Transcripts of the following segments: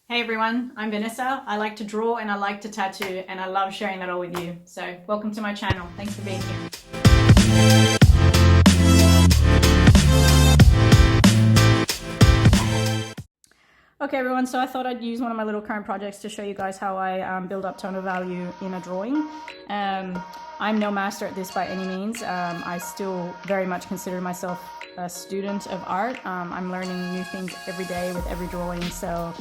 Hey everyone, I'm Vanessa. I like to draw and I like to tattoo and I love sharing that all with you. So welcome to my channel. Thanks for being here. Okay everyone, so I thought I'd use one of my little current projects to show you guys how I build up tonal value in a drawing. I'm no master at this by any means. I still very much consider myself a student of art. I'm learning new things every day with every drawing, so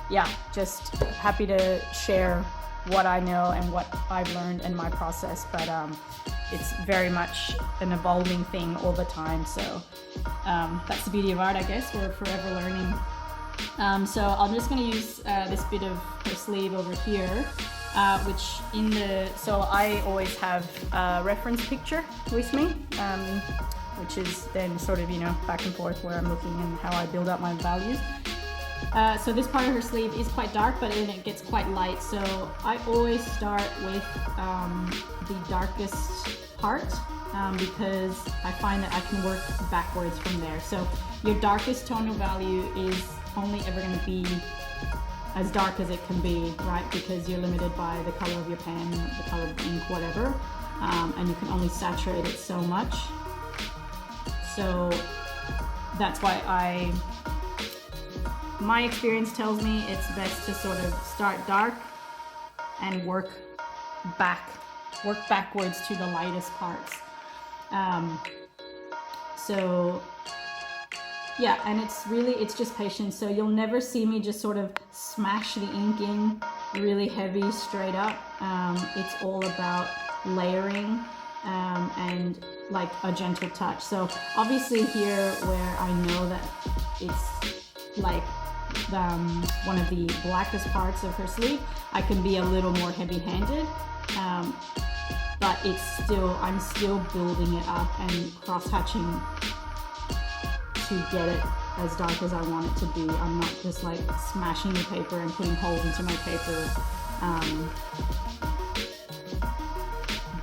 yeah, just happy to share what I know and what I've learned in my process, but it's very much an evolving thing all the time, so that's the beauty of art, I guess. We're forever learning. So I'm just going to use this bit of her sleeve over here, so I always have a reference picture with me, which is then sort of, back and forth where I'm looking and how I build up my values. So this part of her sleeve is quite dark, but then it gets quite light. So I always start with the darkest part because I find that I can work backwards from there. So your darkest tonal value is only ever going to be as dark as it can be, right? Because you're limited by the color of your pen, the color of the ink, whatever, and you can only saturate it so much. So that's why my experience tells me it's best to sort of start dark and work backwards to the lightest parts. So yeah, and it's just patience. So you'll never see me just sort of smash the ink in really heavy straight up. It's all about layering and like a gentle touch. So obviously here where I know that it's like one of the blackest parts of her sleeve, I can be a little more heavy-handed, but I'm still building it up and cross-hatching to get it as dark as I want it to be. I'm not just like smashing the paper and putting holes into my paper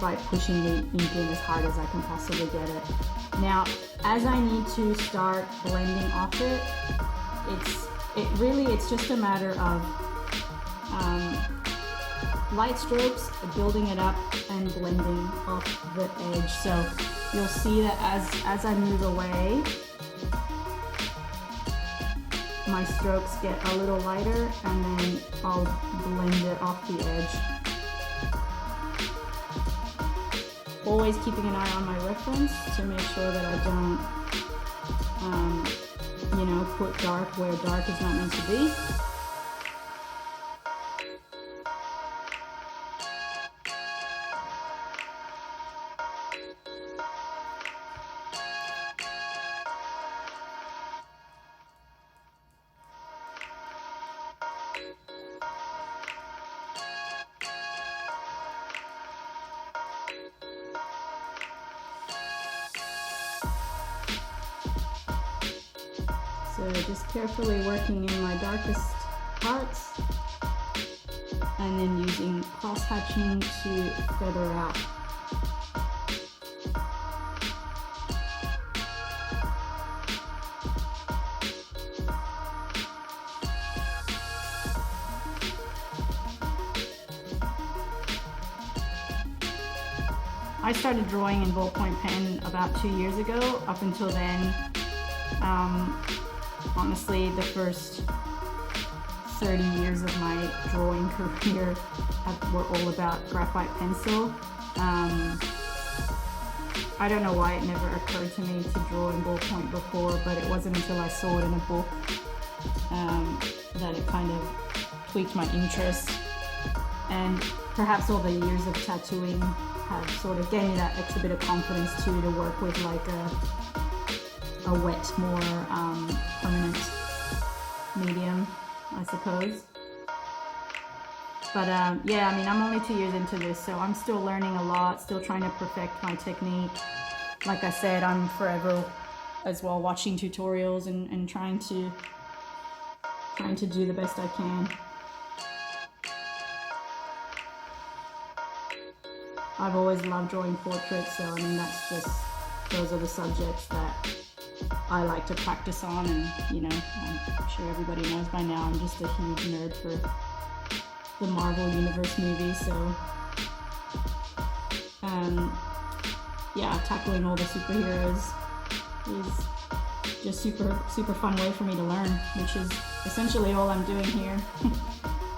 by pushing the ink in as hard as I can possibly get it. Now, as I need to start blending off it, it's just a matter of light strokes, building it up, and blending off the edge. So you'll see that as I move away, my strokes get a little lighter, and then I'll blend it off the edge. Always keeping an eye on my reference to make sure that I don't put dark where dark is not meant to be. So just carefully working in my darkest parts and then using cross-hatching to feather out. I started drawing in ballpoint pen about 2 years ago. Up until then, honestly, the first 30 years of my drawing career were all about graphite pencil. I don't know why it never occurred to me to draw in ballpoint before, but it wasn't until I saw it in a book that it kind of tweaked my interest. And perhaps all the years of tattooing have sort of gave me that extra bit of confidence too, to work with like a wet, more permanent medium, I suppose. But yeah, I mean, I'm only 2 years into this, so I'm still learning a lot, still trying to perfect my technique. Like I said, I'm forever as well watching tutorials and trying to do the best I can. I've always loved drawing portraits, so I mean, those are the subjects that I like to practice on, and you know, I'm sure everybody knows by now I'm just a huge nerd for the Marvel Universe movies, so yeah, tackling all the superheroes is just super fun way for me to learn, which is essentially all I'm doing here.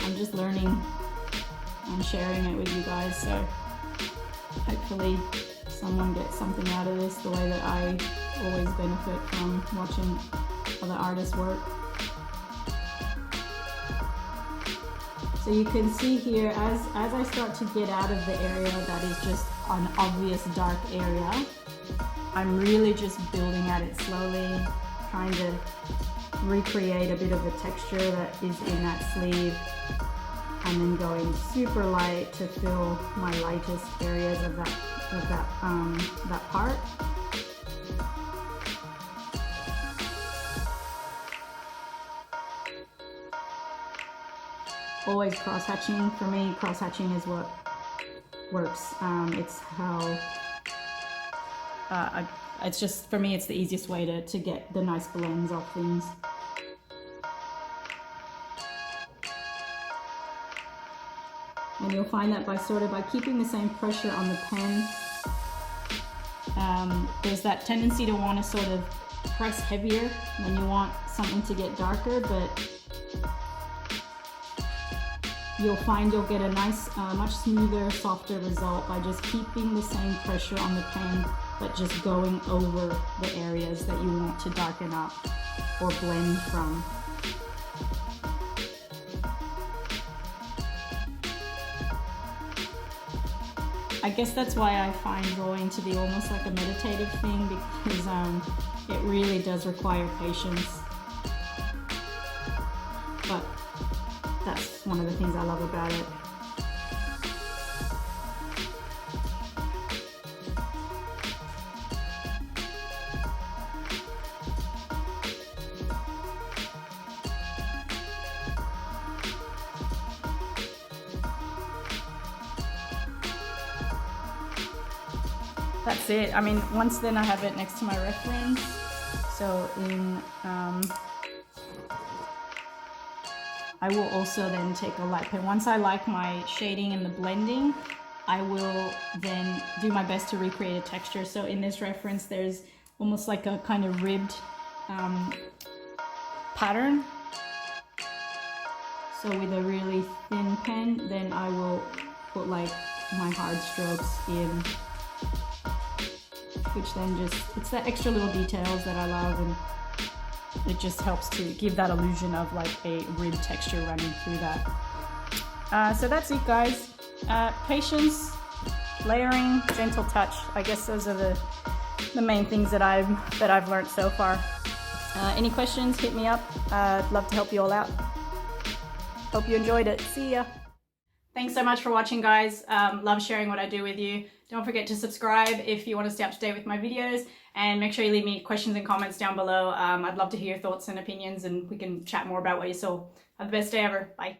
I'm just learning, I'm sharing it with you guys, so hopefully someone gets something out of this the way that I always benefit from watching other artists work. So you can see here, as I start to get out of the area that is just an obvious dark area, I'm really just building at it slowly, trying to recreate a bit of the texture that is in that sleeve, and then going super light to fill my lightest areas of that part. Always cross-hatching. For me, cross-hatching is what works. It's how it's just, for me, it's the easiest way to get the nice blends off things. And you'll find that by keeping the same pressure on the pen, there's that tendency to want to sort of press heavier when you want something to get darker, but you'll find you'll get a nice, much smoother, softer result by just keeping the same pressure on the pen, but just going over the areas that you want to darken up or blend from. I guess that's why I find drawing to be almost like a meditative thing, because it really does require patience. But that's one of the things I love about it. That's it. I mean, once then I have it next to my reference. So I will also then take a light pen. Once I like my shading and the blending, I will then do my best to recreate a texture. So in this reference, there's almost like a kind of ribbed pattern. So with a really thin pen, then I will put like my hard strokes in, which then just, it's the extra little details that I love, and it just helps to give that illusion of like a ribbed texture running through that. So that's it, guys. Patience, layering, gentle touch. I guess those are the main things that I've learned so far. Any questions, hit me up. I'd love to help you all out. Hope you enjoyed it. See ya. Thanks so much for watching, guys. Love sharing what I do with you. Don't forget to subscribe if you want to stay up to date with my videos, and make sure you leave me questions and comments down below. I'd love to hear your thoughts and opinions, and we can chat more about what you saw. Have the best day ever. Bye.